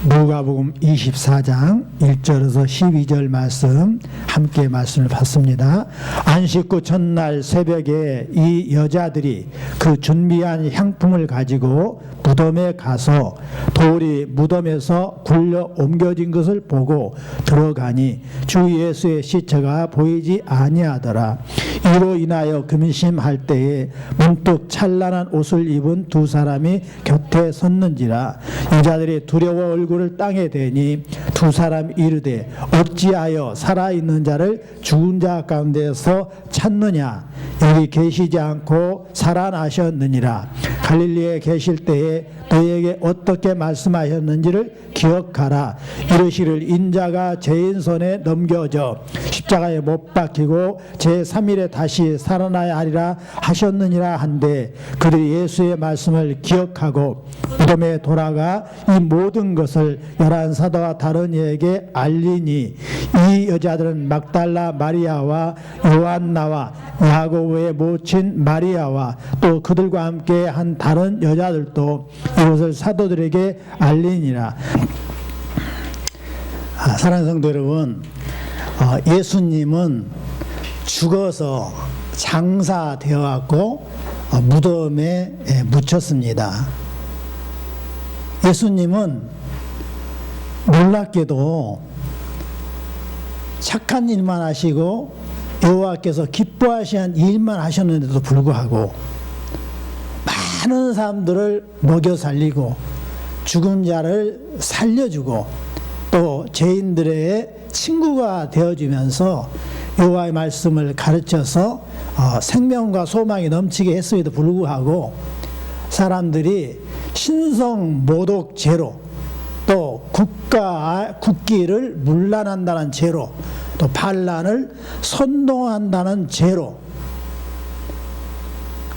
누가복음 24장 1절에서 12절 말씀 함께 말씀을 받습니다. 안식 후 첫날 새벽에 이 여자들이 그 준비한 향품을 가지고 무덤에 가서 돌이 무덤에서 굴려 옮겨진 것을 보고 들어가니 주 예수의 시체가 보이지 아니하더라. 이로 인하여 근심할 때에 문득 찬란한 옷을 입은 두 사람이 곁에 섰는지라. 여자들이 두려워 얼굴을 땅에 대니 두 사람이 이르되 어찌하여 살아있는 자를 죽은 자 가운데서 찾느냐. 여기 계시지 않고 살아나셨느니라. 갈릴리에 계실 때에 너희에게 어떻게 말씀하셨는지를 기억하라. 이르시를 인자가 죄인 손에 넘겨져 십자가에 못 박히고 제3일에 다시 살아나야 하리라 하셨느니라 한데, 그들이 예수의 말씀을 기억하고 무덤에 돌아가 이 모든 것을 11 사도와 다른 이에게 알리니, 이 여자들은 막달라 마리아와 요한나와 야고보의 모친 마리아와 또 그들과 함께 한 다른 여자들도 이것을 사도들에게 알리니라. 사랑하는 성도 여러분, 예수님은 죽어서 장사되어 갖고 무덤에 묻혔습니다. 예수님은 놀랍게도 착한 일만 하시고 여호와께서 기뻐하시는 일만 하셨는데도 불구하고 많은 사람들을 먹여 살리고 죽은 자를 살려주고 또 죄인들의 친구가 되어주면서 여호와의 말씀을 가르쳐서 생명과 소망이 넘치게 했음에도 불구하고 사람들이 신성 모독 죄로 또 국기를 문란한다는 죄로 또 반란을 선동한다는 죄로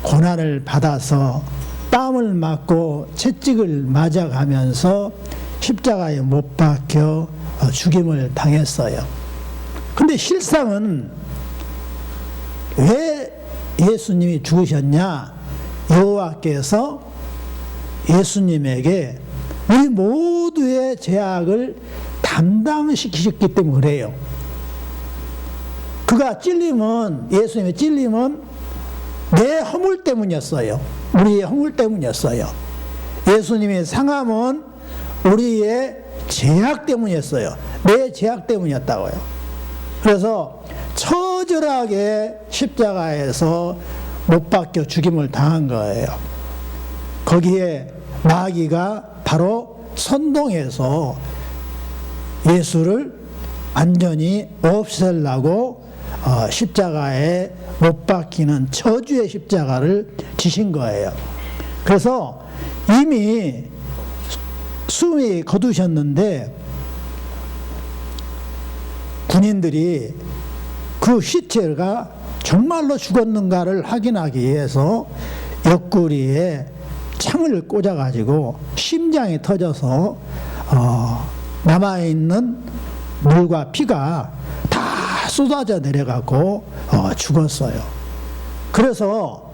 고난을 받아서 땀을 맞고 채찍을 맞아가면서 십자가에 못 박혀 죽임을 당했어요. 근데 실상은 왜 예수님이 죽으셨냐? 여호와께서 예수님에게 우리 모두의 죄악을 담당시키셨기 때문에 그래요. 그가 찔림은, 예수님의 찔림은 내 허물 때문이었어요. 우리의 허물 때문이었어요. 예수님의 상함은 우리의 죄악 때문이었어요. 내 죄악 때문이었다고요. 그래서 처절하게 십자가에서 못 박혀 죽임을 당한 거예요. 거기에 마귀가 바로 선동해서 예수를 완전히 없애려고 십자가에 못 박히는 저주의 십자가를 지신 거예요. 그래서 이미 숨이 거두셨는데 군인들이 그 시체가 정말로 죽었는가를 확인하기 위해서 옆구리에 창을 꽂아가지고 심장이 터져서 남아있는 물과 피가 다 쏟아져 내려가고 죽었어요. 그래서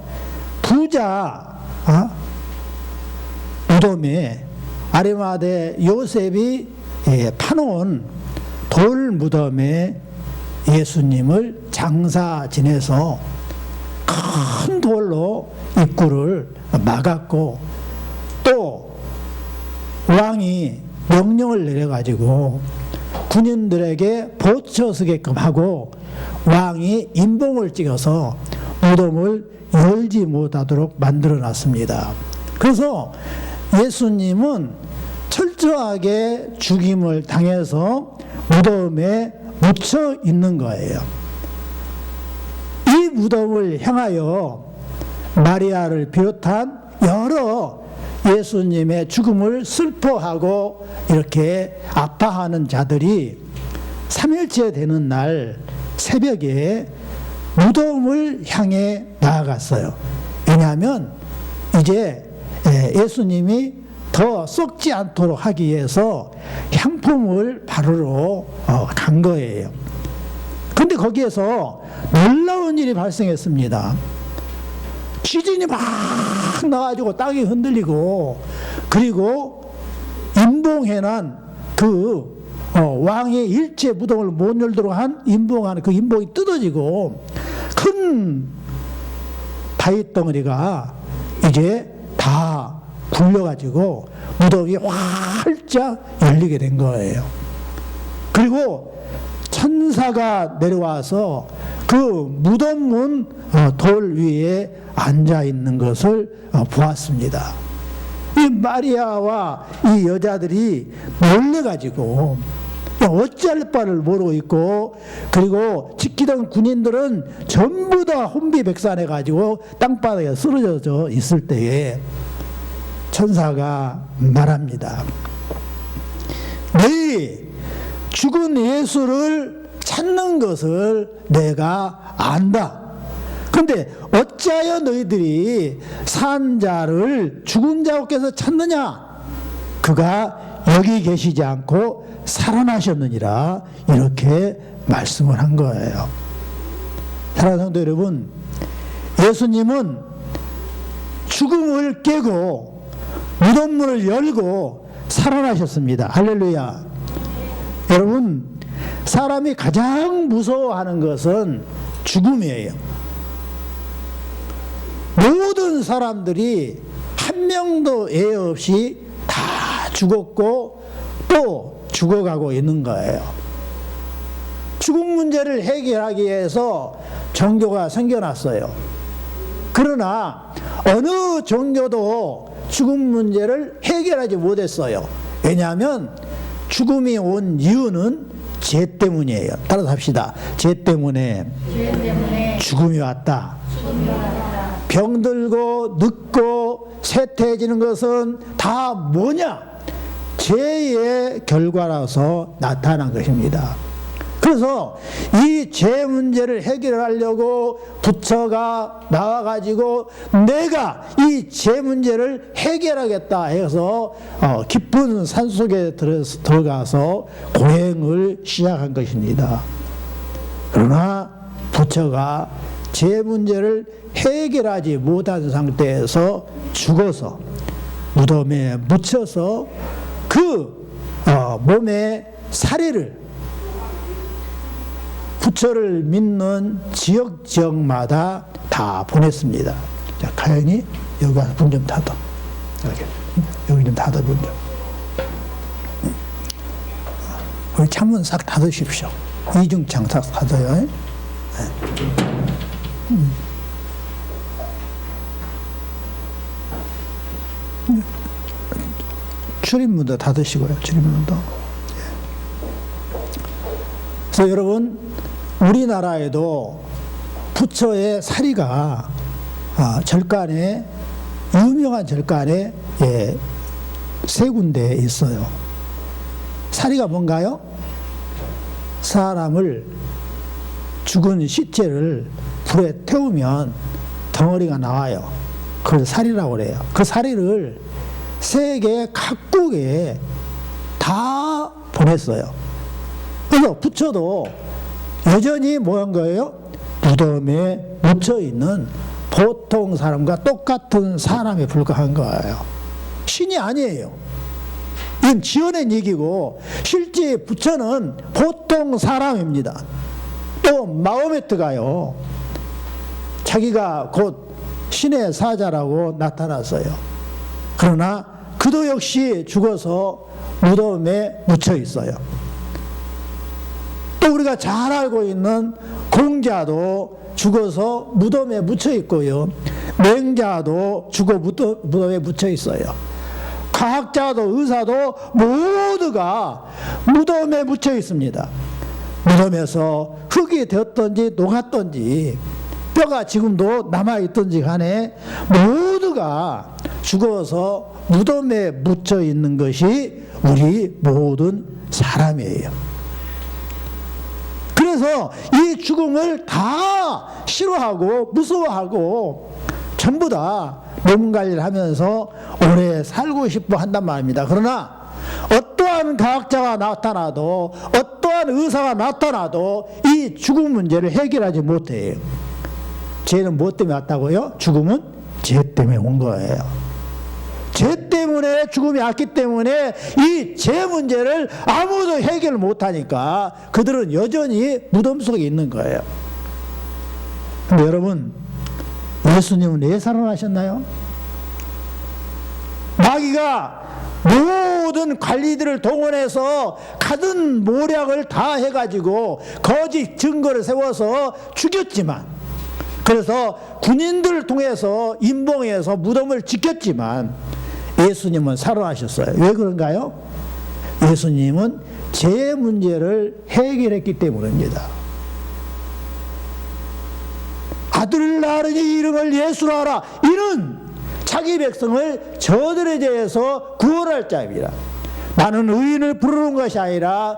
부자 무덤에 아리마대 요셉이 파놓은 돌 무덤에 예수님을 장사 지내서 큰 돌로 입구를 막았고, 또 왕이 명령을 내려가지고 군인들에게 보초서게끔 하고 왕이 인봉을 찍어서 무덤을 열지 못하도록 만들어 놨습니다. 그래서 예수님은 철저하게 죽임을 당해서 무덤에 묻혀 있는 거예요. 이 무덤을 향하여 마리아를 비롯한 여러 예수님의 죽음을 슬퍼하고 이렇게 아파하는 자들이 3일째 되는 날 새벽에 무덤을 향해 나아갔어요. 왜냐하면 이제 예수님이 더 썩지 않도록 하기 위해서 향품을 바르러 간 거예요. 그런데 거기에서 놀라운 일이 발생했습니다. 지진이 막 나가지고 땅이 흔들리고, 그리고 임봉해는 그 왕의 일체 무덤을 못 열도록 한 임봉하는 그 임봉이 뜯어지고 큰 바위 덩어리가 이제 다 굴려가지고 무덤이 활짝 열리게 된 거예요. 그리고 천사가 내려와서 그 무덤문 돌 위에 앉아 있는 것을 보았습니다. 이 마리아와 이 여자들이 놀래가지고 어찌할 바를 모르고 있고, 그리고 지키던 군인들은 전부 다 혼비백산해가지고 땅바닥에 쓰러져 있을 때에 천사가 말합니다. 너희 죽은 예수를 찾는 것을 내가 안다. 그런데 어찌하여 너희들이 산 자를 죽은 자께서 찾느냐? 그가 여기 계시지 않고 살아나셨느니라. 이렇게 말씀을 한 거예요. 사랑하는 성도 여러분, 예수님은 죽음을 깨고 무덤문을 열고 살아나셨습니다. 할렐루야. 여러분, 사람이 가장 무서워하는 것은 죽음이에요. 모든 사람들이 한 명도 애 없이 다 죽었고 또 죽어가고 있는 거예요. 죽음 문제를 해결하기 위해서 종교가 생겨났어요. 그러나 어느 종교도 죽음 문제를 해결하지 못했어요. 왜냐하면 죽음이 온 이유는 죄 때문이에요. 따라서 합시다. 죄 때문에 죽음이 왔다. 병들고 늙고 쇠퇴해지는 것은 다 뭐냐? 죄의 결과라서 나타난 것입니다. 그래서 이 죄 문제를 해결하려고 부처가 나와가지고 내가 이 죄 문제를 해결하겠다 해서 깊은 산속에 들어가서 고행을 시작한 것입니다. 그러나 부처가 죄 문제를 해결하지 못한 상태에서 죽어서 무덤에 묻혀서 그 몸의 사리를 부처를 믿는 지역마다 다 보냈습니다. 자, 가연이 여기 가서 문 좀 닫아. 여기 좀 닫아, 문 좀. 우리 창문 싹 닫으십시오. 이중창 싹 닫아요. 출입문도 닫으시고요. 출입문도. 그래서 여러분, 우리나라에도 부처의 사리가 절간에, 유명한 절간에 세 군데 있어요. 사리가 뭔가요? 사람을, 죽은 시체를 불에 태우면 덩어리가 나와요. 그걸 사리라고 그래요. 그 사리를 세계 각국에 다 보냈어요. 그래서 부처도 여전히 뭐 한 거예요? 무덤에 묻혀있는 보통 사람과 똑같은 사람에 불과한 거예요. 신이 아니에요. 이건 지어낸 얘기고, 실제 부처는 보통 사람입니다. 또 마호메트가요, 자기가 곧 신의 사자라고 나타났어요. 그러나 그도 역시 죽어서 무덤에 묻혀 있어요. 또 우리가 잘 알고 있는 공자도 죽어서 무덤에 묻혀 있고요. 맹자도 죽어 무덤에 묻혀 있어요. 과학자도 의사도 모두가 무덤에 묻혀 있습니다. 무덤에서 흙이 되었던지 녹았던지 뼈가 지금도 남아있던지 간에 모두가 죽어서 무덤에 묻혀 있는 것이 우리 모든 사람이에요. 그래서 이 죽음을 다 싫어하고 무서워하고 전부 다 몸 관리를 하면서 오래 살고 싶어 한단 말입니다. 그러나 어떠한 과학자가 나타나도 어떠한 의사가 나타나도 이 죽음 문제를 해결하지 못해요. 죄는 무엇 때문에 왔다고요? 죽음은 죄 때문에 온 거예요. 죄 때문에 죽음이 왔기 때문에 이 죄 문제를 아무도 해결을 못하니까 그들은 여전히 무덤 속에 있는 거예요. 근데 여러분, 예수님은 왜 살아나셨나요? 마귀가 모든 관리들을 동원해서 가든 모략을 다 해가지고 거짓 증거를 세워서 죽였지만, 그래서 군인들을 통해서 임봉해서 무덤을 지켰지만 예수님은 살아나셨어요. 왜 그런가요? 예수님은 죄 문제를 해결했기 때문입니다. 아들 낳으니 이름을 예수라 하라. 이는 자기 백성을 저들의 죄에서 구원할 자입니다. 나는 의인을 부르는 것이 아니라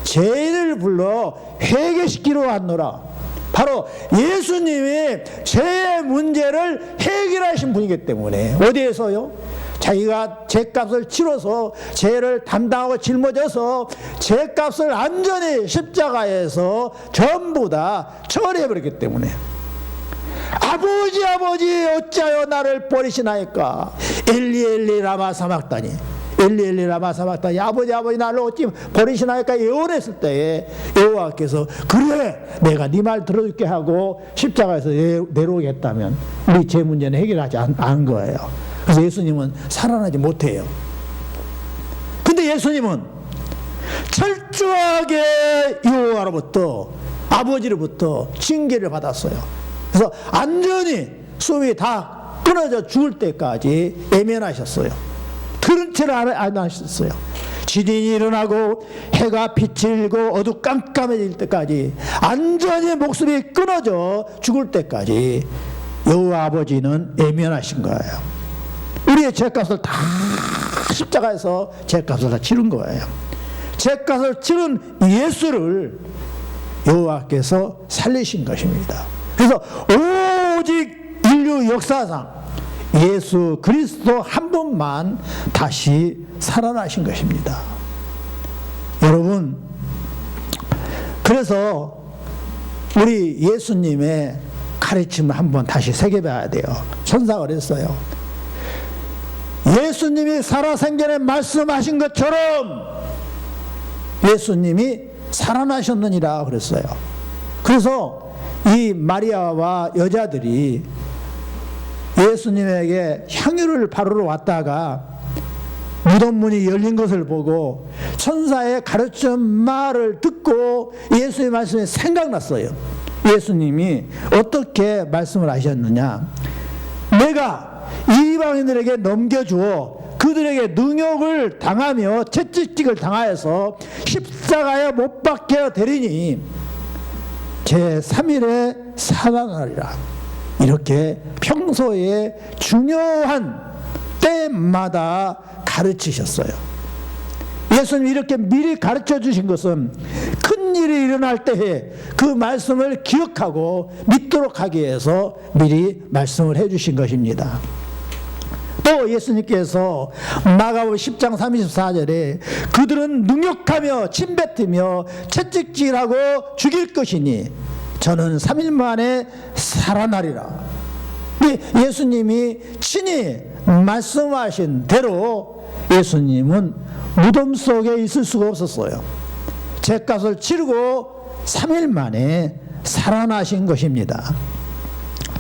죄인을 불러 회개시키러 왔노라. 바로 예수님이 죄의 문제를 해결하신 분이기 때문에. 어디에서요? 자기가 죄값을 치러서 죄를 담당하고 짊어져서 죄값을 완전히 십자가에서 전부 다 처리해버렸기 때문에. 아버지 아버지 어찌하여 나를 버리시나이까. 엘리 엘리 라마 사막다니, 엘리 엘리 라마 사막다니, 아버지 아버지 나를 어찌 버리시나이까 예언했을 때에 여호와께서 그래 내가 네 말 들어줄게 하고 십자가에서 내려오겠다면 우리 죄 문제는 해결하지 않은 거예요. 그래서 예수님은 살아나지 못해요. 근데 예수님은 철저하게 여호와로부터, 아버지로부터 징계를 받았어요. 그래서 완전히 숨이 다 끊어져 죽을 때까지 애면하셨어요. 들은 채를 안 하셨어요. 지진이 일어나고 해가 비치고 어두깜깜해질 때까지, 완전히 목숨이 끊어져 죽을 때까지 여호와 아버지는 애면하신 거예요. 우리의 죄값을 다 십자가에서 죄값을 다 치른 거예요. 죄값을 치른 예수를 여호와께서 살리신 것입니다. 그래서 오직 인류 역사상 예수 그리스도 한 분만 다시 살아나신 것입니다. 여러분, 그래서 우리 예수님의 가르침을 한번 다시 새겨봐야 돼요. 천사가 그랬어요. 예수님이 살아생전에 말씀하신 것처럼 예수님이 살아나셨느니라 그랬어요. 그래서 이 마리아와 여자들이 예수님에게 향유를 바르러 왔다가 무덤 문이 열린 것을 보고 천사의 가르침 말을 듣고 예수의 말씀이 생각났어요. 예수님이 어떻게 말씀을 하셨느냐. 내가 이방인들에게 넘겨주어 그들에게 능욕을 당하며 채찍질을 당하여서 십자가에 못 박혀 되리니 제3일에 살아나리라. 이렇게 평소에 중요한 때마다 가르치셨어요. 예수님이 이렇게 미리 가르쳐 주신 것은 큰 일이 일어날 때에 그 말씀을 기억하고 믿도록 하기 위해서 미리 말씀을 해 주신 것입니다. 또 예수님께서 마가복음 10장 34절에 그들은 능욕하며 침뱉으며 채찍질하고 죽일 것이니 저는 3일 만에 살아나리라. 예수님이 친히 말씀하신 대로 예수님은 무덤 속에 있을 수가 없었어요. 죄값을 치르고 3일 만에 살아나신 것입니다.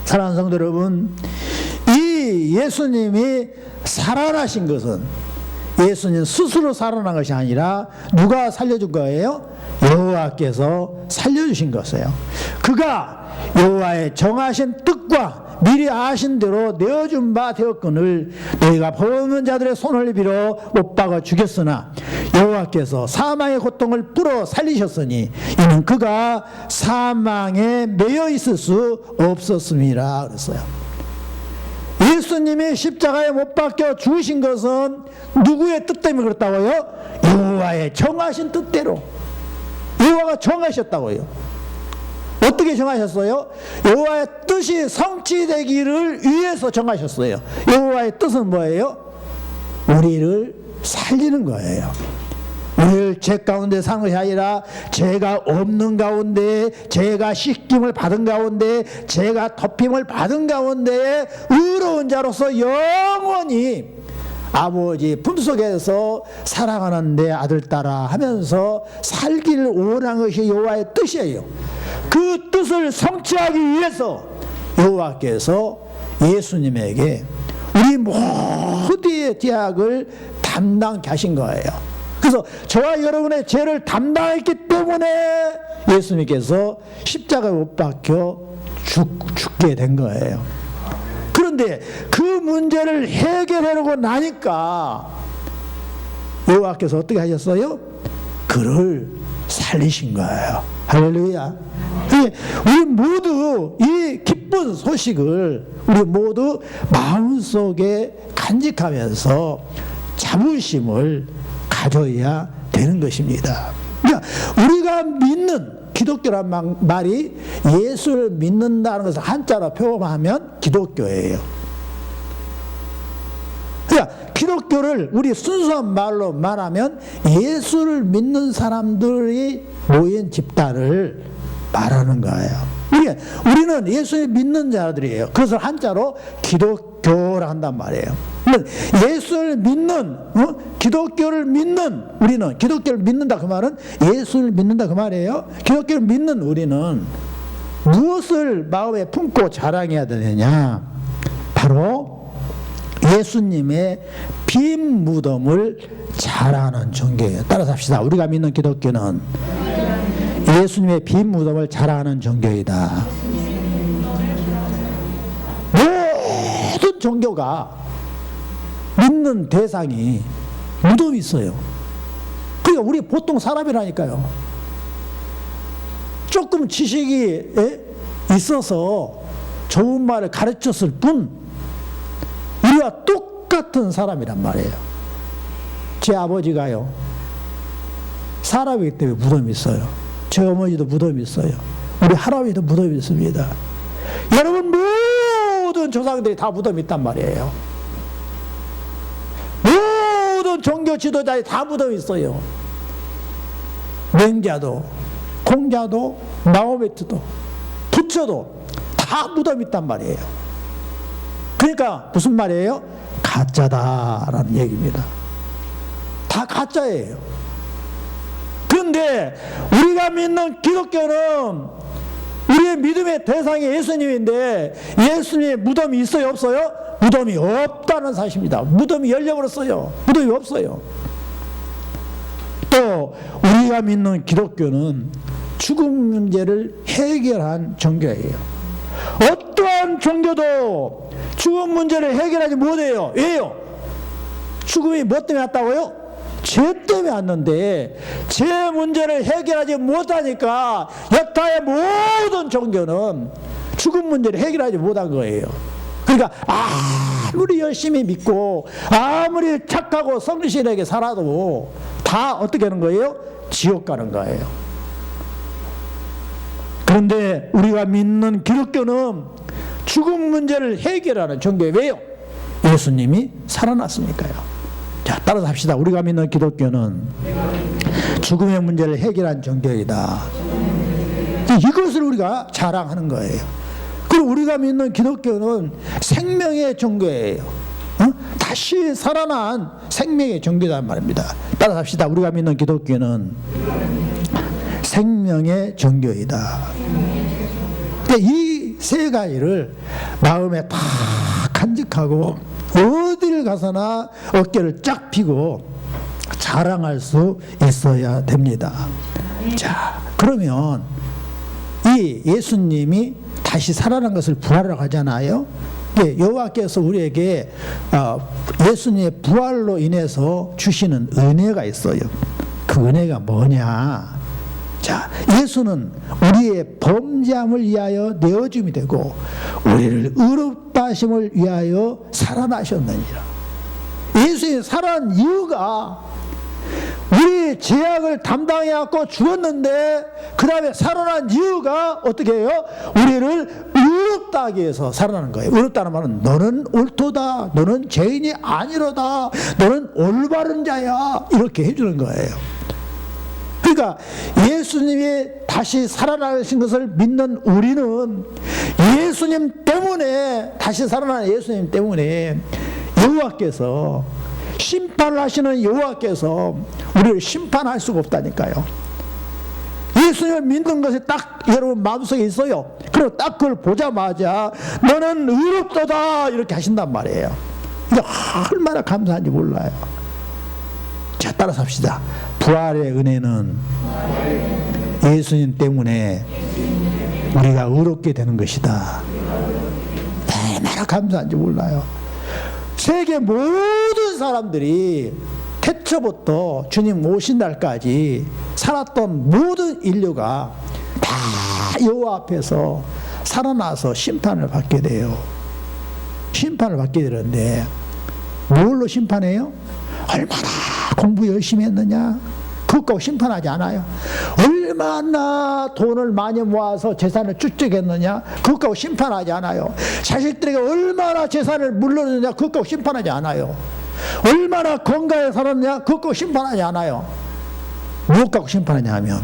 사랑하는 성도 여러분, 이 예수님이 살아나신 것은 예수님 스스로 살아난 것이 아니라 누가 살려준 거예요? 여호와께서 살려주신 것이에요. 그가 여호와의 정하신 뜻과 미리 아신 대로 내어준 바 되었거늘 너희가 범한 자들의 손을 빌어 못 박아 죽였으나 여호와께서 사망의 고통을 풀어 살리셨으니 이는 그가 사망에 매여 있을 수 없었음이라 그랬어요. 예수님이 십자가에 못 박혀 죽으신 것은 누구의 뜻 때문에 그렇다고요? 여호와의 정하신 뜻대로. 여호와가 정하셨다고요. 어떻게 정하셨어요? 여호와의 뜻이 성취되기를 위해서 정하셨어요. 여호와의 뜻은 뭐예요? 우리를 살리는 거예요. 우리를 죄 가운데 사는 것이 아니라 죄가 없는 가운데, 죄가 씻김을 받은 가운데, 죄가 덮임을 받은 가운데 의로운 자로서 영원히 아버지 품속에서 사랑하는 내 아들 따라 하면서 살기를 원하는 것이 여호와의 뜻이에요. 그 뜻을 성취하기 위해서 여호와께서 예수님에게 우리 모두의 죄악을 담당케 하신 거예요. 그래서 저와 여러분의 죄를 담당했기 때문에 예수님께서 십자가에 못 박혀 죽게 된 거예요. 그런데 그 문제를 해결하려고 나니까 여호와께서 어떻게 하셨어요? 그를 살리신 거예요. 할렐루야. 우리 모두 이 기쁜 소식을 우리 모두 마음속에 간직하면서 자부심을 가져야 되는 것입니다. 그러니까 우리가 믿는 기독교란 말이 예수를 믿는다는 것을 한자로 표현하면 기독교예요. 그러니까 기독교를 우리 순수한 말로 말하면 예수를 믿는 사람들이 모인 집단을 말하는 거예요. 우리는 예수를 믿는 자들이에요. 그것을 한자로 기독교라 한단 말이에요. 예수를 믿는, 기독교를 믿는 우리는, 기독교를 믿는다 그 말은 예수를 믿는다 그 말이에요. 기독교를 믿는 우리는 무엇을 마음에 품고 자랑해야 되느냐? 바로 예수님의 빈 무덤을 자랑하는 종교예요. 따라서 합시다. 우리가 믿는 기독교는 예수님의 빈 무덤을 자랑하는 종교이다. 모든 종교가 믿는 대상이 무덤이 있어요. 그러니까 우리 보통 사람이라니까요. 조금 지식이 있어서 좋은 말을 가르쳤을 뿐 우리와 똑같은 사람이란 말이에요. 제 아버지가요, 사람이기 때문에 무덤이 있어요. 제 어머니도 무덤이 있어요. 우리 할아버지도 무덤이 있습니다. 여러분 모든 조상들이 다 무덤이 있단 말이에요. 모든 종교 지도자들이 다 무덤이 있어요. 맹자도 공자도 마호메트도 부처도 다 무덤이 있단 말이에요. 그러니까 무슨 말이에요? 가짜다라는 얘기입니다. 다 가짜예요. 그런데 우리가 믿는 기독교는 우리의 믿음의 대상이 예수님인데 예수님의 무덤이 있어요, 없어요? 무덤이 없다는 사실입니다. 무덤이 열려버렸어요. 무덤이 없어요. 또 우리가 믿는 기독교는 죽음 문제를 해결한 종교예요. 어떠한 종교도 죽음 문제를 해결하지 못해요. 왜요? 죽음이 뭐 때문에 왔다고요? 죄 때문에 왔는데 죄 문제를 해결하지 못하니까 여타의 모든 종교는 죽음 문제를 해결하지 못한 거예요. 그러니까 아무리 열심히 믿고 아무리 착하고 성실하게 살아도 다 어떻게 하는 거예요? 지옥 가는 거예요. 그런데 우리가 믿는 기독교는 죽음 문제를 해결하는 종교예요. 왜요? 예수님이 살아났으니까요. 자, 따라서 합시다. 우리가 믿는 기독교는 죽음의 문제를 해결한 종교이다. 이것을 우리가 자랑하는 거예요. 그리고 우리가 믿는 기독교는 생명의 종교예요. 다시 살아난 생명의 종교란 말입니다. 따라서 합시다. 우리가 믿는 기독교는 생명의 종교이다. 이 세 가지를 마음에 다 간직하고 어디를 가서나 어깨를 쫙 펴고 자랑할 수 있어야 됩니다. 자, 그러면 이 예수님이 다시 살아난 것을 부활이라고 하잖아요. 여호와께서 우리에게 예수님의 부활로 인해서 주시는 은혜가 있어요. 그 은혜가 뭐냐? 자, 예수는 우리의 범죄함을 위하여 내어줌이 되고 우리를 의롭다 하심을 위하여 살아나셨느니라. 예수님이 살아난 이유가 우리 죄악을 담당해갖고 죽었는데 그 다음에 살아난 이유가 어떻게 해요? 우리를 의롭다 하기 위해서 살아나는 거예요. 의롭다는 말은 너는 옳도다, 너는 죄인이 아니로다, 너는 올바른 자야, 이렇게 해주는 거예요. 그러니까 예수님이 다시 살아나신 것을 믿는 우리는 예수님 때문에, 다시 살아난 예수님 때문에 여호와께서 심판을 하시는 여호와께서 우리를 심판할 수가 없다니까요. 예수님을 믿는 것이 딱 여러분 마음속에 있어요. 그리고 딱 그걸 보자마자 너는 의롭도다 이렇게 하신단 말이에요. 이게 얼마나 감사한지 몰라요. 자, 따라서 합시다. 부활의 은혜는 예수님 때문에 우리가 의롭게 되는 것이다. 얼마나 감사한지 몰라요. 세계 모든 사람들이 태초부터 주님 오신 날까지 살았던 모든 인류가 다 여호와 앞에서 살아나서 심판을 받게 돼요. 심판을 받게 되는데 뭘로 심판해요? 얼마나 공부 열심히 했느냐? 그것과 심판하지 않아요. 얼마나 돈을 많이 모아서 재산을 축적했느냐? 그것과 심판하지 않아요. 자식들에게 얼마나 재산을 물려줬느냐? 그것과 심판하지 않아요. 얼마나 건강하게 살았느냐? 그것과 심판하지 않아요. 무엇 갖고 심판하냐 하면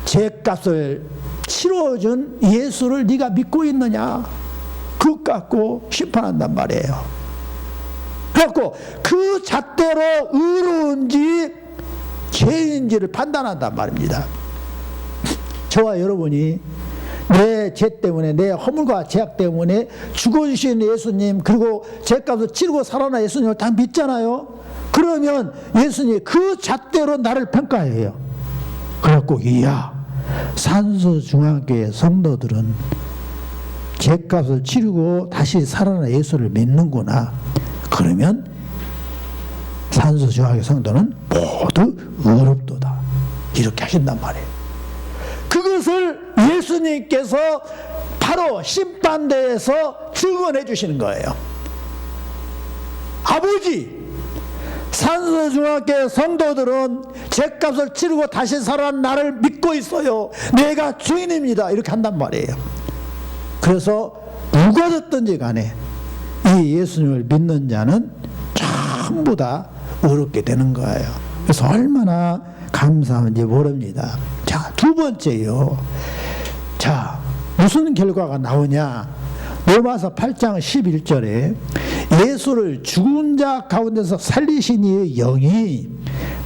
죄값을 치러준 예수를 네가 믿고 있느냐? 그것 갖고 심판한단 말이에요. 그래갖고 그 잣대로 의로운지 죄인지를 판단한단 말입니다. 저와 여러분이 내 죄 때문에, 내 허물과 죄악 때문에 죽어주신 예수님, 그리고 죄값을 치르고 살아난 예수님을 다 믿잖아요. 그러면 예수님이 그 잣대로 나를 평가해요. 그래갖고 이야, 산소중앙교회 성도들은 죄값을 치르고 다시 살아난 예수를 믿는구나. 그러면 산소중앙교회 성도는 모두 의롭도다. 이렇게 하신단 말이에요. 그것을 예수님께서 바로 심판대에서 증언해 주시는 거예요. 아버지, 산소중앙교회 성도들은 죄값을 치르고 다시 살아난 나를 믿고 있어요. 내가 주인입니다. 이렇게 한단 말이에요. 그래서 누가 됐든지 간에 이 예수님을 믿는 자는 전부 다 의롭게 되는 거예요. 그래서 얼마나 감사한지 모릅니다. 자, 두 번째요. 자, 무슨 결과가 나오냐? 로마서 8장 11절에 예수를 죽은 자 가운데서 살리신 이의 영이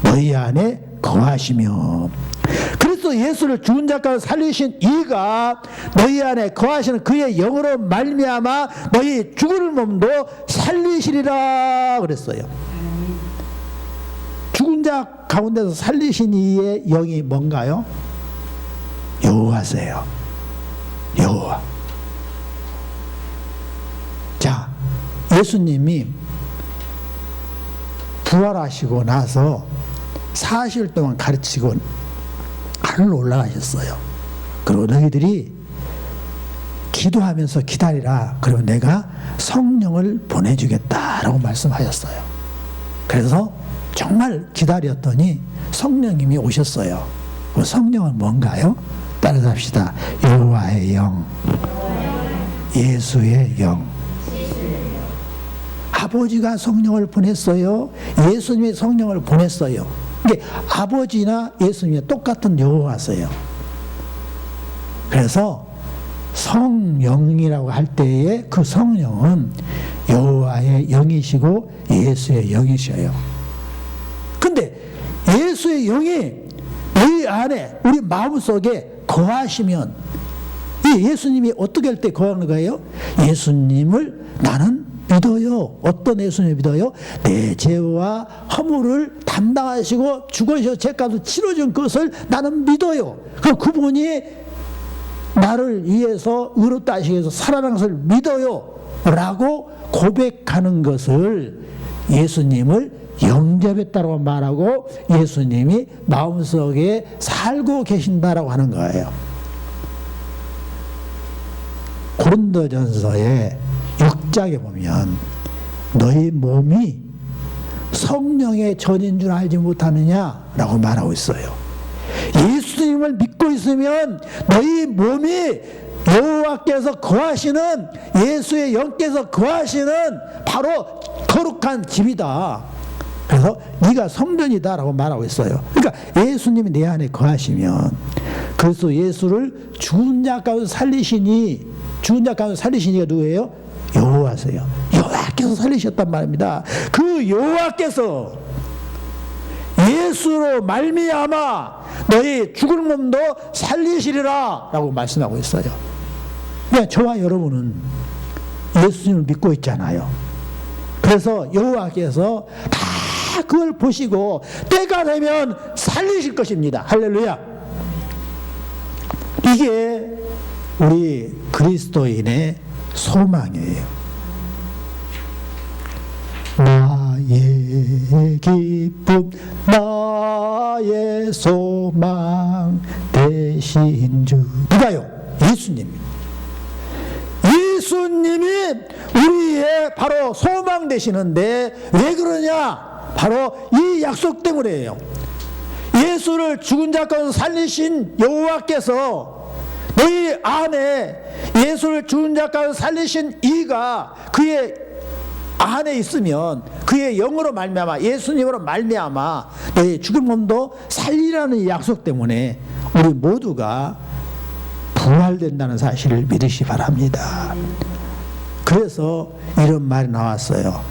너희 안에 거하시며, 그래서 예수를 죽은 자 가운데 살리신 이가 너희 안에 거하시는 그의 영으로 말미암아 너희 죽을 몸도 살리시리라 그랬어요. 죽은 자 가운데서 살리신 이의 영이 뭔가요? 여호와세요. 여호와. 자, 예수님이 부활하시고 나서 40일 동안 가르치고 하늘 올라가셨어요. 그리고 너희들이 기도하면서 기다리라. 그러면 내가 성령을 보내주겠다라고 말씀하셨어요. 그래서 정말 기다렸더니 성령님이 오셨어요. 그 성령은 뭔가요? 따라서 합시다. 여호와의 영, 예수의 영. 아버지가 성령을 보냈어요. 예수님이 성령을 보냈어요. 이게 아버지나 예수님이 똑같은 여호와세요. 그래서 성령이라고 할 때에 그 성령은 여호와의 영이시고 예수의 영이셔요. 근데 예수의 영이 우리 안에, 우리 마음속에 거하시면 이 예수님이 어떻게 할 때 거하는 거예요? 예수님을 나는 믿어요. 어떤 예수님을 믿어요? 내 죄와 허물을 담당하시고 죽으셔서 죄값을 치러준 것을 나는 믿어요. 그럼 그분이 나를 위해서 의롭다 하시기 위해서 살아난 것을 믿어요 라고 고백하는 것을 예수님을 영접했다고 말하고 예수님이 마음속에 살고 계신다라고 하는 거예요. 고린도전서에 6장에 보면 너희 몸이 성령의 전인 줄 알지 못하느냐라고 말하고 있어요. 예수님을 믿고 있으면 너희 몸이 여호와께서 거하시는, 예수의 영께서 거하시는 바로 거룩한 집이다. 그래서 네가 성전이다 라고 말하고 있어요. 그러니까 예수님이 내 안에 거하시면, 그래서 예수를 죽은 자 가운데 살리시니, 죽은 자 가운데 살리시니가 누구예요? 여호와세요. 여호와 여호와께서 살리셨단 말입니다. 그 여호와께서 예수로 말미암아 너희 죽은 몸도 살리시리라 라고 말씀하고 있어요. 그러니까 저와 여러분은 예수님을 믿고 있잖아요. 그래서 여호와께서 다 그걸 보시고 때가 되면 살리실 것입니다. 할렐루야. 이게 우리 그리스도인의 소망이에요. 나의 기쁨 나의 소망 되신 주 누가요? 예수님. 예수님이 우리의 바로 소망 되시는데 왜 그러냐? 바로 이 약속 때문이에요. 예수를 죽은 자 가운데 살리신 여호와께서 너희 안에 예수를 죽은 자 가운데 살리신 이가 그의 안에 있으면 그의 영으로 말미암아 예수님으로 말미암아 너희 죽은 몸도 살리라는 약속 때문에 우리 모두가 부활된다는 사실을 믿으시 바랍니다. 그래서 이런 말이 나왔어요.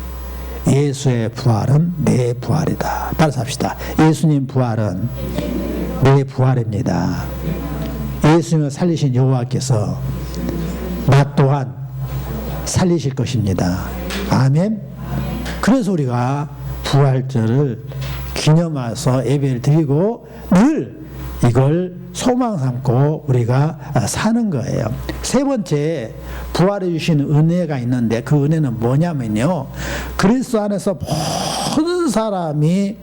예수의 부활은 내 부활이다. 따라서 합시다. 예수님 부활은 내 부활입니다. 예수님을 살리신 여호와께서 나 또한 살리실 것입니다. 아멘. 그래서 우리가 부활절을 기념해서 예배를 드리고 늘 이걸 소망 삼고 우리가 사는 거예요. 세 번째, 부활해 주시는 은혜가 있는데 그 은혜는 뭐냐면요, 그리스도 안에서 모든 사람이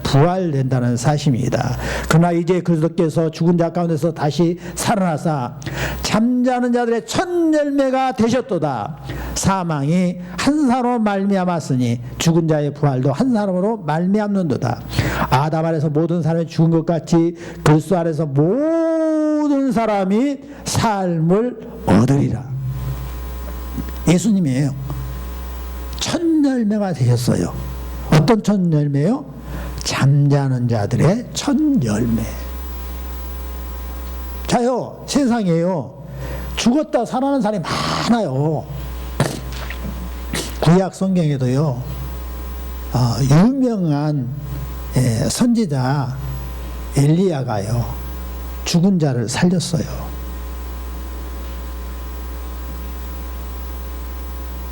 부활된다는 사실입니다. 그러나 이제 그리스도께서 죽은 자 가운데서 다시 살아나사 잠자는 자들의 첫 열매가 되셨도다. 사망이 한 사람으로 말미암았으니 죽은 자의 부활도 한 사람으로 말미암는도다. 아담 안에서 모든 사람이 죽은 것 같이 그리스도 안에서 모든 사람이 삶을 얻으리라. 예수님이에요. 첫 열매가 되셨어요. 어떤 첫 열매요? 잠자는 자들의 첫 열매. 자요, 세상에요, 죽었다 살아나는 사람이 많아요. 구약 성경에도요, 유명한 선지자 엘리야가요, 죽은 자를 살렸어요.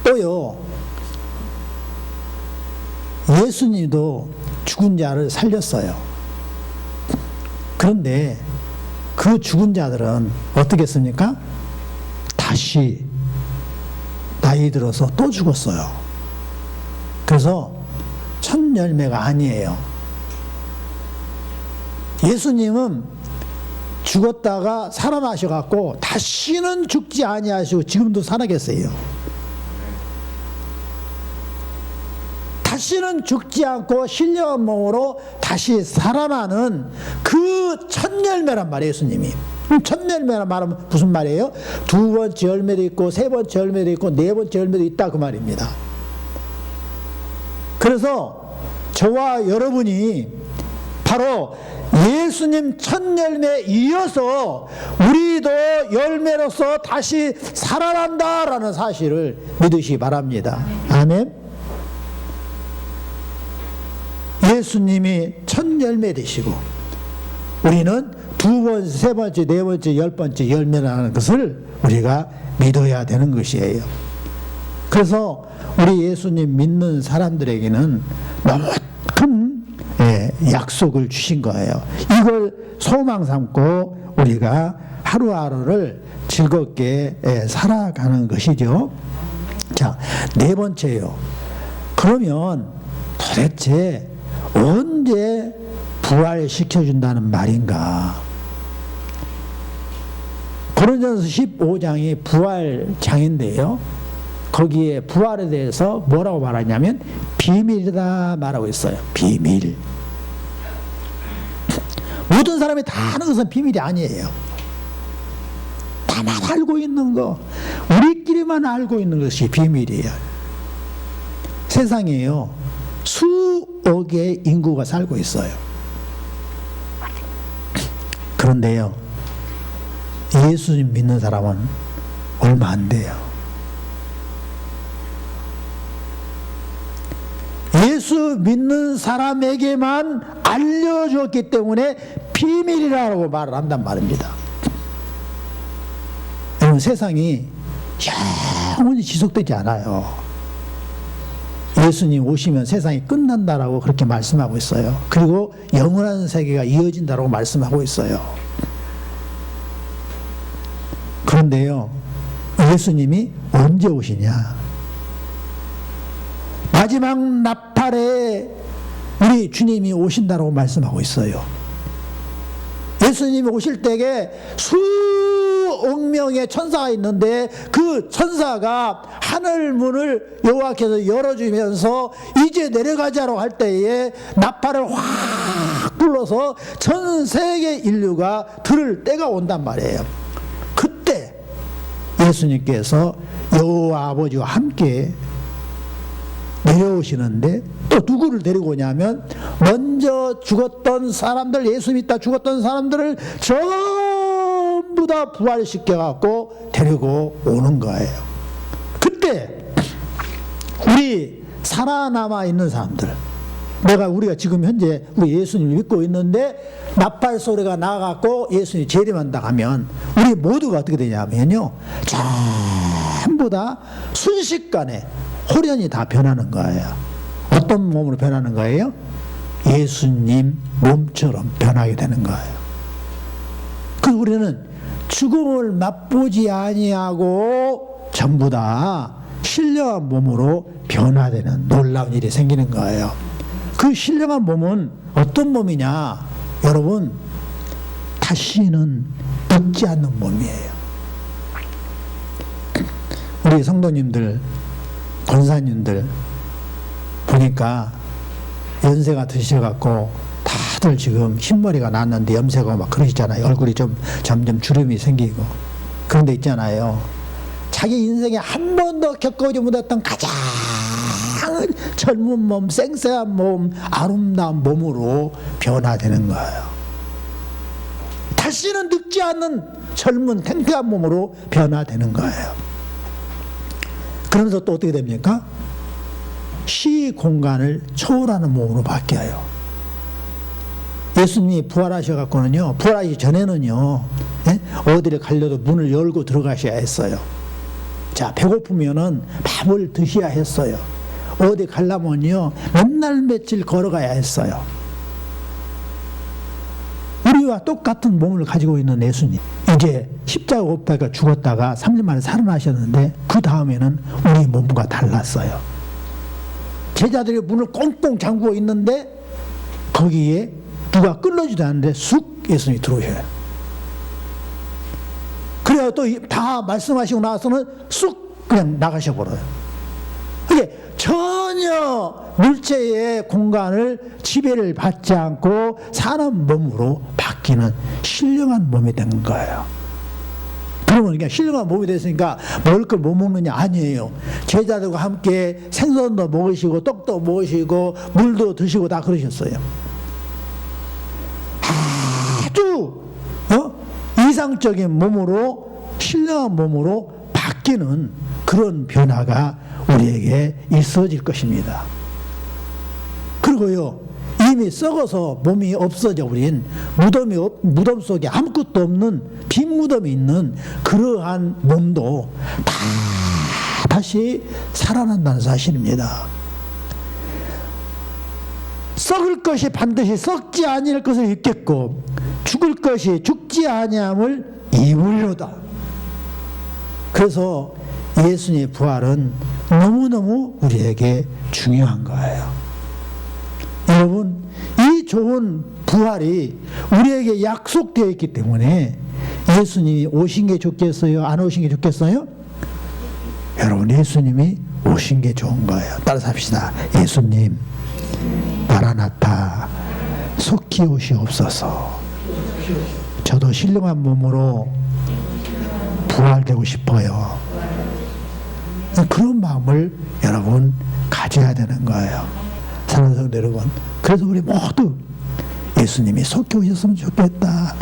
또요, 예수님도 죽은 자를 살렸어요. 그런데 그 죽은 자들은 어떻게 했습니까? 다시 나이 들어서 또 죽었어요. 그래서 첫 열매가 아니에요. 예수님은 죽었다가 살아나셔갖고 다시는 죽지 아니하시고 지금도 살아계세요. 다시는 죽지 않고 신령한 몸으로 다시 살아나는 그 첫 열매란 말이에요, 예수님이. 첫 열매란 말은 무슨 말이에요? 두 번째 열매도 있고 세 번째 열매도 있고 네 번째 열매도 있다 그 말입니다. 그래서 저와 여러분이 바로 예수님 첫 열매에 이어서 우리도 열매로서 다시 살아난다라는 사실을 믿으시기 바랍니다. 아멘. 예수님이 첫 열매 되시고 우리는 두 번째, 세 번째, 네 번째, 열 번째 열매라는 것을 우리가 믿어야 되는 것이에요. 그래서 우리 예수님 믿는 사람들에게는 너무 큰 약속을 주신 거예요. 이걸 소망 삼고 우리가 하루하루를 즐겁게 살아가는 것이죠. 자, 네 번째요. 그러면 도대체 언제 부활시켜준다는 말인가? 고린도전서 15장이 부활장인데요, 거기에 부활에 대해서 뭐라고 말하냐면 비밀이다 말하고 있어요. 비밀. 모든 사람이 다 아는 것은 비밀이 아니에요. 다만 알고 있는 거, 우리끼리만 알고 있는 것이 비밀이에요. 세상에요, 수억의 인구가 살고 있어요. 그런데요, 예수님 믿는 사람은 얼마 안 돼요. 예수 믿는 사람에게만 알려줬기 때문에 비밀이라고 말을 한단 말입니다. 여러분, 세상이 영원히 지속되지 않아요. 예수님 오시면 세상이 끝난다라고 그렇게 말씀하고 있어요. 그리고 영원한 세계가 이어진다라고 말씀하고 있어요. 그런데요, 예수님이 언제 오시냐? 마지막 나팔에 우리 주님이 오신다라고 말씀하고 있어요. 예수님이 오실 때에 수억 명의 천사가 있는데 그 천사가 하늘 문을 여호와께서 열어주면서 이제 내려가자라고 할 때에 나팔을 확 불러서 전 세계 인류가 들을 때가 온단 말이에요. 그때 예수님께서 여호와 아버지와 함께 내려오시는데 또 누구를 데리고 오냐면 먼저 죽었던 사람들, 예수 믿다 죽었던 사람들을 전부 다 부활시켜 갖고 데리고 오는 거예요. 그때 우리 살아남아 있는 사람들, 우리가 지금 현재 우리 예수님을 믿고 있는데 나팔 소리가 나갖고 예수님이 재림한다 하면 우리 모두가 어떻게 되냐면요, 전부 다 순식간에 홀연히 다 변하는 거예요. 어떤 몸으로 변하는 거예요? 예수님 몸처럼 변하게 되는 거예요. 그래서 우리는 죽음을 맛보지 아니하고 전부 다 신령한 몸으로 변화되는 놀라운 일이 생기는 거예요. 그 신령한 몸은 어떤 몸이냐? 여러분, 다시는 늙지 않는 몸이에요. 우리 성도님들, 권사님들 보니까 연세가 드셔갖고 다들 지금 흰머리가 났는데 염색하고 막 그러시잖아요. 얼굴이 좀 점점 주름이 생기고. 그런데 있잖아요, 자기 인생에 한 번도 겪어보지 못했던 가장 젊은 몸, 쌩쌩한 몸, 아름다운 몸으로 변화되는 거예요. 다시는 늙지 않는 젊은 탱탱한 몸으로 변화되는 거예요. 그러면서 또 어떻게 됩니까? 시 공간을 초월하는 몸으로 바뀌어요. 예수님이 부활하셔갖고는요, 부활하기 전에는요, 어디를 가려도 문을 열고 들어가셔야 했어요. 자, 배고프면은 밥을 드셔야 했어요. 어디 가려면요, 맨날 며칠 걸어가야 했어요. 우리와 똑같은 몸을 가지고 있는 예수님, 이제 십자가 못 박혀 죽었다가 3일 만에 살아나셨는데 그 다음에는 우리 몸과 달랐어요. 제자들이 문을 꽁꽁 잠그고 있는데 거기에 누가 끌어주지도 않는데 쑥 예수님이 들어오셔요. 그래야 또 다 말씀하시고 나서는 쑥 그냥 나가셔버려요. 이게 전혀 물체의 공간을 지배를 받지 않고 사람 몸으로 바뀌는 신령한 몸이 된 거예요. 그러면 그러니까 신령한 몸이 됐으니까 먹을 걸 못 먹느냐? 아니에요. 제자들과 함께 생선도 먹으시고 떡도 먹으시고 물도 드시고 다 그러셨어요. 아주 이상적인 몸으로, 신령한 몸으로 바뀌는 그런 변화가 우리에게 있어질 것입니다. 그리고요, 이미 썩어서 몸이 없어져 버린 무덤 속에 아무것도 없는 빈 무덤이 있는 그러한 몸도 다시 살아난다는 사실입니다. 썩을 것이 반드시 썩지 아니할 것을 입겠고 죽을 것이 죽지 아니함을 입으려다. 그래서 예수님의 부활은 너무너무 우리에게 중요한 거예요. 여러분, 이 좋은 부활이 우리에게 약속되어 있기 때문에 예수님이 오신 게 좋겠어요? 안 오신 게 좋겠어요? 여러분, 예수님이 오신 게 좋은 거예요. 따라서 합시다. 예수님, 마라나타, 속히 오시옵소서. 저도 신령한 몸으로 부활되고 싶어요. 그런 마음을 여러분 가져야 되는 거예요. 사랑하는 성도 여러분, 그래서 우리 모두 예수님이 속히 오셨으면 좋겠다.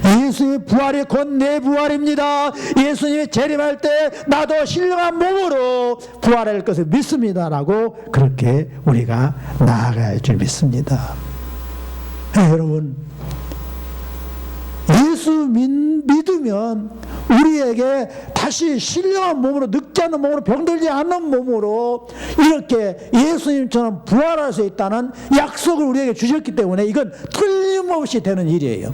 예수님의 부활이 곧 내 부활입니다. 예수님이 재림할 때 나도 신령한 몸으로 부활할 것을 믿습니다라고 그렇게 우리가 나아가야 할 줄 믿습니다. 여러분, 예수 믿으면 우리에게 다시 신령한 몸으로, 늙지 않는 몸으로, 병들지 않는 몸으로 이렇게 예수님처럼 부활할 수 있다는 약속을 우리에게 주셨기 때문에 이건 틀림없이 되는 일이에요.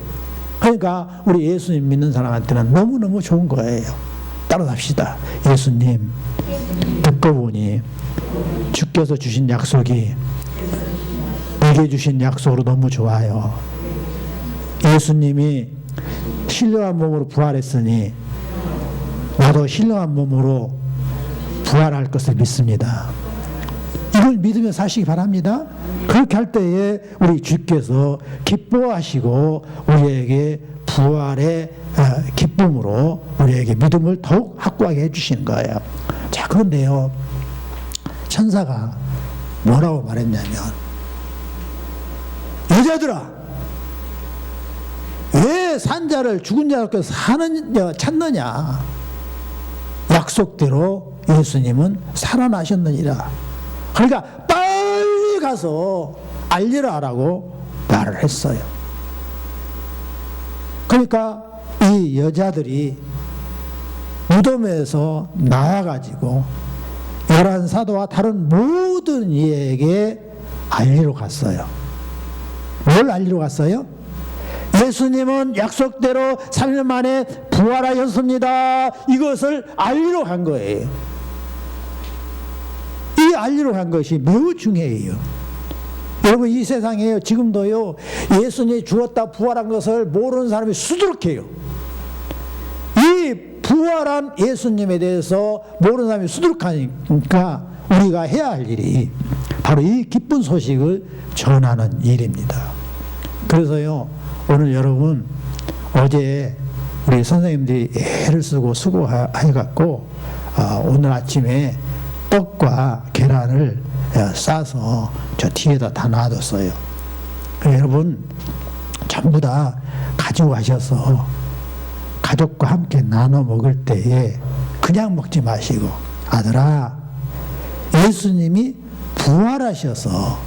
그러니까 우리 예수님 믿는 사람한테는 너무너무 좋은 거예요. 따라합시다. 예수님 듣고 보니 주께서 주신 약속이 내게 주신 약속으로 너무 좋아요. 예수님이 신령한 몸으로 부활했으니 나도 신령한 몸으로 부활할 것을 믿습니다. 이걸 믿으며 사시기 바랍니다. 그렇게 할 때에 우리 주께서 기뻐하시고 우리에게 부활의 기쁨으로 우리에게 믿음을 더욱 확고하게 해주시는 거예요. 자, 그런데요, 천사가 뭐라고 말했냐면, 여자들아, 왜 산자를 죽은 자를 찾느냐? 약속대로 예수님은 살아나셨느니라. 그러니까 빨리 가서 알리라라고 말을 했어요. 그러니까 이 여자들이 무덤에서 나와가지고 열한 사도와 다른 모든 이에게 알리러 갔어요. 뭘 알리러 갔어요? 예수님은 약속대로 3일 만에 부활하셨습니다. 이것을 알리러 간 거예요. 이 알리러 간 것이 매우 중요해요. 여러분, 이 세상에요, 지금도요, 예수님이 죽었다 부활한 것을 모르는 사람이 수두룩해요. 이 부활한 예수님에 대해서 모르는 사람이 수두룩하니까 우리가 해야 할 일이 바로 이 기쁜 소식을 전하는 일입니다. 그래서요, 오늘 여러분, 어제 우리 선생님들이 애를 쓰고 수고해갖고 오늘 아침에 떡과 계란을 싸서 저 뒤에다 다 놔뒀어요. 여러분, 전부 다 가지고 가셔서 가족과 함께 나눠 먹을 때에 그냥 먹지 마시고, 아들아, 예수님이 부활하셔서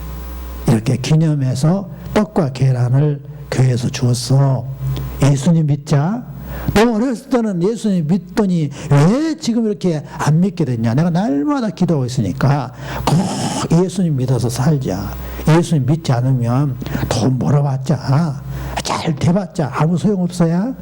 이렇게 기념해서 떡과 계란을 교회에서 주었어. 예수님 믿자. 너 어렸을 때는 예수님 믿더니 왜 지금 이렇게 안 믿게 됐냐? 내가 날마다 기도하고 있으니까 꼭 예수님 믿어서 살자. 예수님 믿지 않으면 돈 벌어봤자, 잘 돼봤자 아무 소용없어야.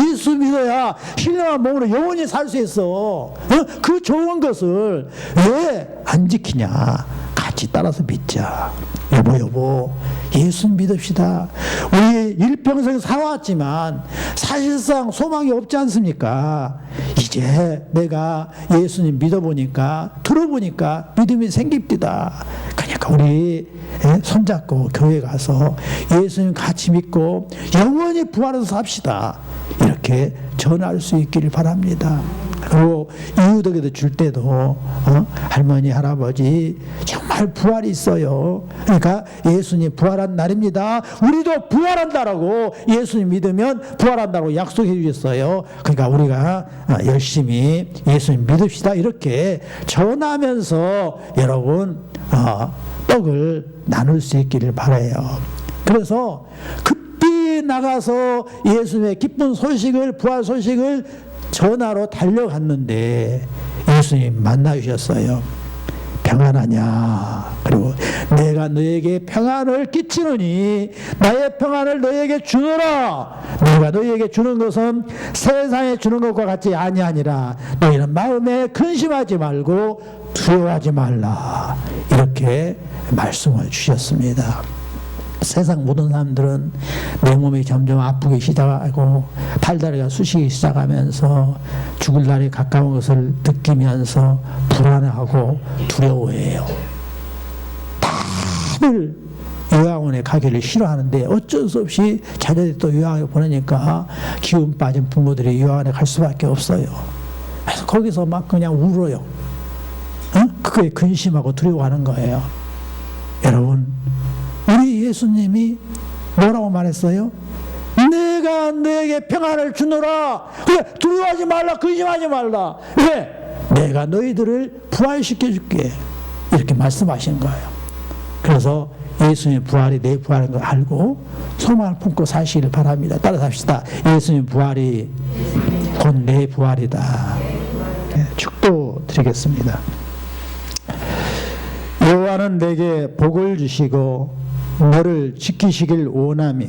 예수 믿어야 신령한 몸으로 영원히 살 수 있어. 그 좋은 것을 왜 안 지키냐? 같이 따라서 믿자. 여보, 예수 믿읍시다. 우리 일평생 살아왔지만 사실상 소망이 없지 않습니까? 이제 내가 예수님 믿어보니까, 들어보니까 믿음이 생깁니다. 그러니까 우리 손잡고 교회 가서 예수님 같이 믿고 영원히 부활해서 삽시다. 이렇게 전할 수 있기를 바랍니다. 그리고 이웃에게도 줄 때도 할머니, 할아버지 정말 부활이 있어요. 그러니까 예수님 부활한 날입니다. 우리도 부활한다라고, 예수님 믿으면 부활한다고 약속해 주셨어요. 그러니까 우리가 열심히 예수님 믿읍시다. 이렇게 전하면서 여러분 떡을 나눌 수 있기를 바라요. 그래서 급히 나가서 예수님의 기쁜 소식을, 부활 소식을 전하러 달려갔는데 예수님 만나주셨어요. 평안하냐? 그리고 내가 너에게 평안을 끼치느니 나의 평안을 너에게 주노라. 내가 너에게 주는 것은 세상에 주는 것과 같이 아니하니라. 너희는 마음에 근심하지 말고 두려워하지 말라. 이렇게 말씀을 주셨습니다. 세상 모든 사람들은 내 몸이 점점 아프기 시작하고 팔다리가 쑤시기 시작하면서 죽을 날이 가까운 것을 느끼면서 불안하고 두려워해요. 다들 요양원에 가기를 싫어하는데 어쩔 수 없이 자녀들이 또 요양원에 보내니까 기운 빠진 부모들이 요양원에 갈 수밖에 없어요. 그래서 거기서 막 그냥 울어요. 그게 근심하고 두려워하는 거예요. 여러분, 우리 예수님이 뭐라고 말했어요? 내가 너에게 평안을 주노라. 그래, 두려워하지 말라, 근심하지 말라. 왜? 내가 너희들을 부활시켜 줄게. 이렇게 말씀하신 거예요. 그래서 예수님의 부활이 내 부활인 걸 알고 소망을 품고 사시기를 바랍니다. 따라합시다. 예수님 부활이 곧 내 부활이다. 축도 드리겠습니다. 여호와는 내게 복을 주시고 너를 지키시길 원하며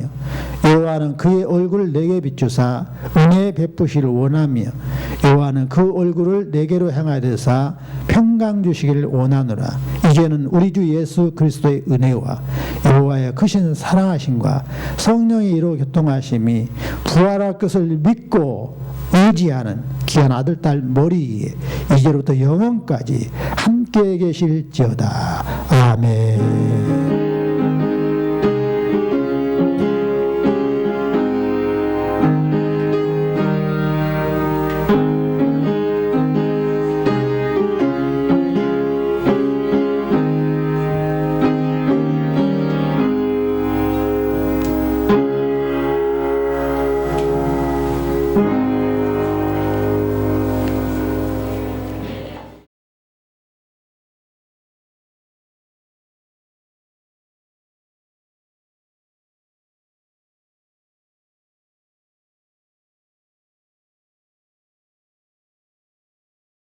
여호와는 그의 얼굴을 내게 비추사 은혜 베푸시를 원하며 여호와는 그 얼굴을 내게로 향하여서 평강 주시기를 원하노라. 이제는 우리 주 예수 그리스도의 은혜와 여호와의 크신 사랑하심과 성령의 이로 교통하심이 부활할 것을 믿고 의지하는 귀한 아들 딸 머리 위에 이제로부터 영원까지 함께 계실지어다. 아멘.